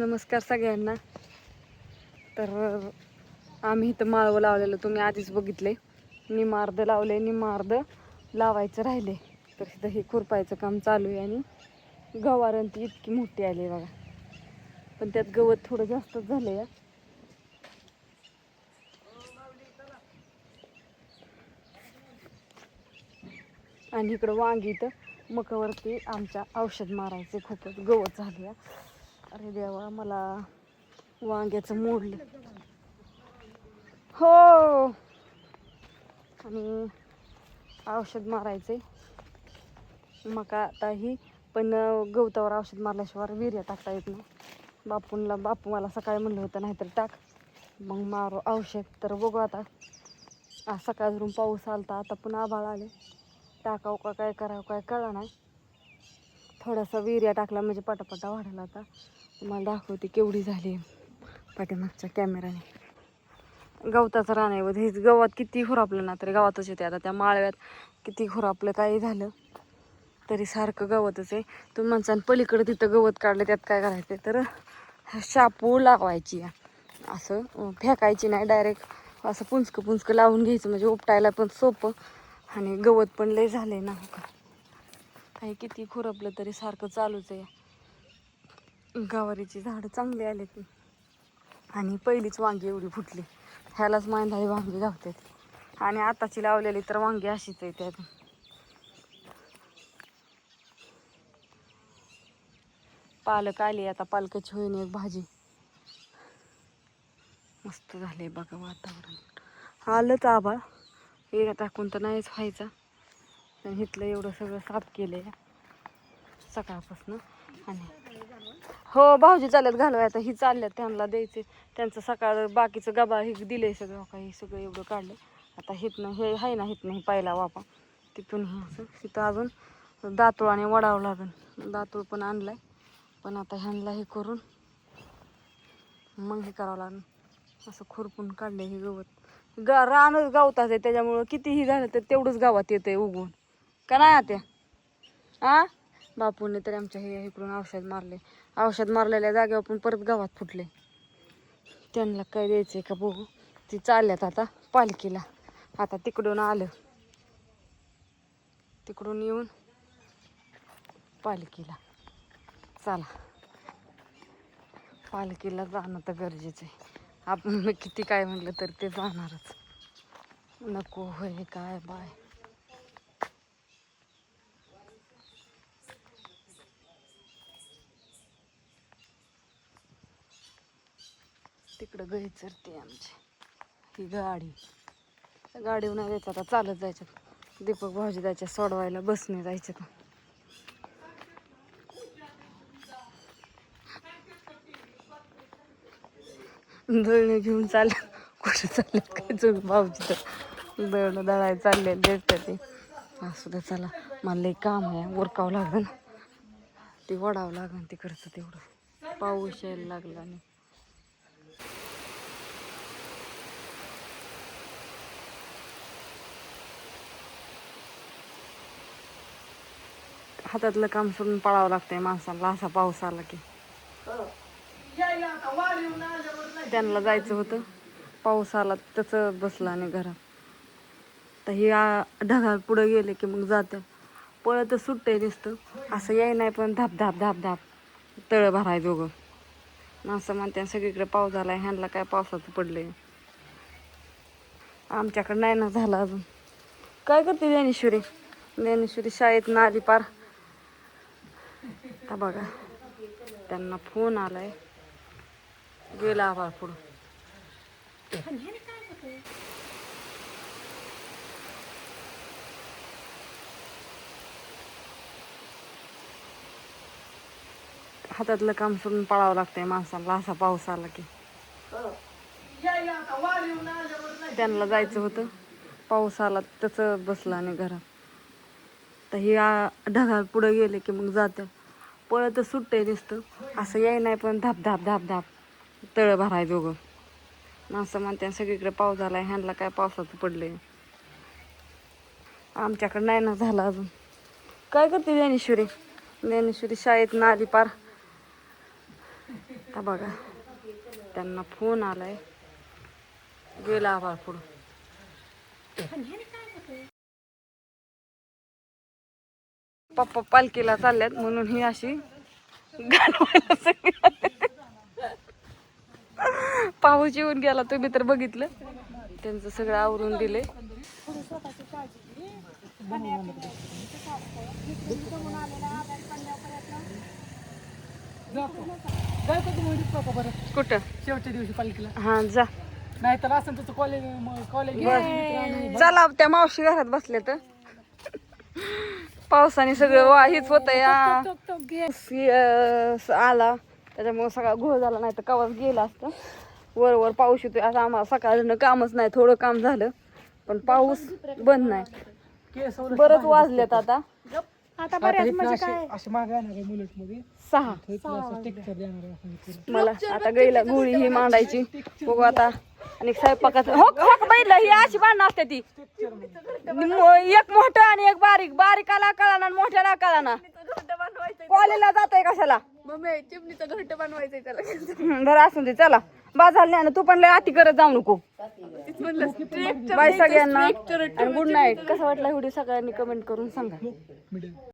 नमस्कार सगळ्यांना. तर आम्ही इथं माळवं लावलेलं तुम्ही आधीच बघितले. निमार्द लावले, निमार्द लावायचं राहिले. तर इथं हे खुरपायचं काम चालू आहे आणि गवारंती इतकी मोठी आली बघा. पण त्यात गवत थोडं जास्तच झालं या. आणि इकडं वांगी इथं मकावरती आमच्या औषध मारायचे खूपच गवत झाले या. अरे देवा, मला वांग्याचं मोडलं हो. आणि औषध मारायचे मका आता ही पण गवतावर औषध मारल्याशिवाय विर्या टाकता येत नाही. बापू मला सकाळी म्हणलं होतं नाहीतर टाक, मग मारू औषध. तर बघू आता. आज सकाळ धरून पाऊस आलता, आता पण आभाळ आले. टाकाव का काय करावं काय कळलं नाही. थोडासा विर्या टाकला म्हणजे पटापटा वाढायला. आता तुम्हाला दाखवते केवढी झाली पाठीमागच्या कॅमेराने. गवताचं रान आहे. हेच गवत किती खुरापलं ना तरी गावातच येते. आता त्या माळव्यात किती खुरापलं काही झालं तरी सारखं गवतच आहे. तुम्ही म्हणसान पलीकडे तिथं गवत काढलं, त्यात काय करायचं तर शापू लावायची. असं फेकायची नाही, डायरेक्ट असं पुंचकं लावून घ्यायचं म्हणजे उपटायला पण सोपं. आणि गवत पण लय झाले ना का काही किती खुरपलं तरी सारखं चालूच आहे. गवारीची झाडं चांगली आले ती. आणि पहिलीच वांगी एवढी फुटली. ह्यालाच मांदाळी वांगी गावतात. आणि आताची लावलेली तर वांगी अशीच आहे. त्यात पालक आली, आता पालकाची होईन एक भाजी. मस्त झाले बघा वातावरण. आलंच आभाळ, येणं टाकून तर नाहीच व्हायचा. पण इथलं एवढं सगळं साफ केलंय सकाळपासून. आणि हो, भाऊजी चालल्यात घालवाय. आता ही चालल्यात, त्यांना द्यायचे. त्यांचं सकाळ बाकीचं गबा हे दिलंय सगळं. काही सगळं एवढं काढलं. आता हिथनं हे आहे ना, हिथनं हे पहिला वापा तिथून हे असं तिथं अजून दातुळाने वडावं लागेल. दातूळ पण आणलाय, पण आता ह्यांना हे करून मग हे करावं लागेल. असं खुरपून काढलं हे गवत. रानच गावताच आहे, त्याच्यामुळं कितीही झालं तर तेवढंच गावात येतंय उगवून. का नाही आता बापूने तर आमच्या हे इकडून औषध मारले. औषध मारलेल्या जागेवर पण परत गावात फुटले. त्यांना काय द्यायचंय का बघू. ती चालल्यात आता पालखीला. आता तिकडून आलं, तिकडून येऊन पालखीला. चला, पालखीला जाणं तर गरजेचं आहे. आपण किती काय म्हटलं तर ते जाणारच. नको होय काय बाय. तिकडं गाई चरते आमची ही गाडी. गाडीवर नाही जायचं आता, चालत जायचं. दीपक भाऊजी जायचे सोडवायला, बसने जायचं. दळणे घेऊन चाललं. कुठं चाललं काय चुक भाऊजी तर दळणं दळायला चालले भेटतं ते. असू द्या, चला. मला लई काम आहे, उरकावं लागेल. ते वडावं लागेल तिकडचं तेवढं. पाऊस यायला लागला आणि हातातलं काम सोडून पळावं लागतंय माणसाला असा पाऊस आला की. त्यांना जायचं होतं, पाऊस आला त्याचं बसलं आणि घरात. तर हे ढगाळ पुढं गेले की मग जाते. पळत सुट्टे दिसतं असं याय नाही, पण धाप धाप धाप धाप तळ भराय दोघं. असं म्हणते सगळीकडे पाऊस झालाय, ह्यांना काय पावसाचं पडलंय. आमच्याकडं नाही ना झालं अजून. काय करते ज्ञानेश्वरी? ज्ञानेश्वरी शाळेत आली पार. आता बघा, त्यांना फोन आलाय, गेला आभाळ पुढं. हातातलं काम सोडून पळावं लागतंय माणसाला असा पाऊस आला की. त्यांना जायचं होतं, पाऊस आला त्याचं बसलं आणि घरात. तर हे ढगाळ पुढं गेले की मग जाते. पळत सुट्टे दिसतं असं याय नाही, पण धाप धाप धाप धाप तळ भराय दोघं. असं म्हणते सगळीकडे पाऊस झालाय, ह्यांना काय पावसाचं पडलंय. आमच्याकडं नाही ना झालं अजून. काय करते ज्ञानेश्वरी? ज्ञानेश्वरी शाळेत आली पार. आता बघा त्यांना फोन आलाय, गेला आभाळ पुढं. पप्पा पालखीला चालल्यात म्हणून ही अशी गाणवायला सगळी आली. पाऊस येऊन गेला, तुम्ही तर बघितलं. त्यांचं सगळं आवरून दिले. कुठं शेवटच्या दिवशी पालखीला हा जा. नाही तर असं तुझं कॉलेज चला त्या मावशी घरात बसले तर पावसाने सगळं हीच होत या आला त्याच्यामुळे सगळा घोळ झाला, नाही तर कवाच गेला असतं. वर वर पाऊस येतोय. आता आम्हाला सकाळनं कामच नाही, थोडं काम झालं पण पाऊस बंद नाही. बरंच वाजलेत आता. आता बऱ्याच म्हणजे काय अशी मागे येणार आहे मुलट मध्ये 6. टेक्चर देणार आहे. मला आता गाईला गोळी ही मांडायची बघू आता. आणि स्वयंपाकाचं हो हो बैल ही अशी बांधणं असते ती, एक मोठं आणि एक बारीक. बारीकाला कळाना आणि मोठ्याला कळाना. कॉलेजला जातोय कशाला मम्मी? चिमणीचं घरट बनवायचंय त्याला. बरं असून दे, चला बाजारला नाही ना. तू पण लय अति करत जाऊ नको. बाय सगळ्यांना, गुड नाईट. कसा वाटला व्हिडिओ सगळ्यांनी कमेंट करून सांगा.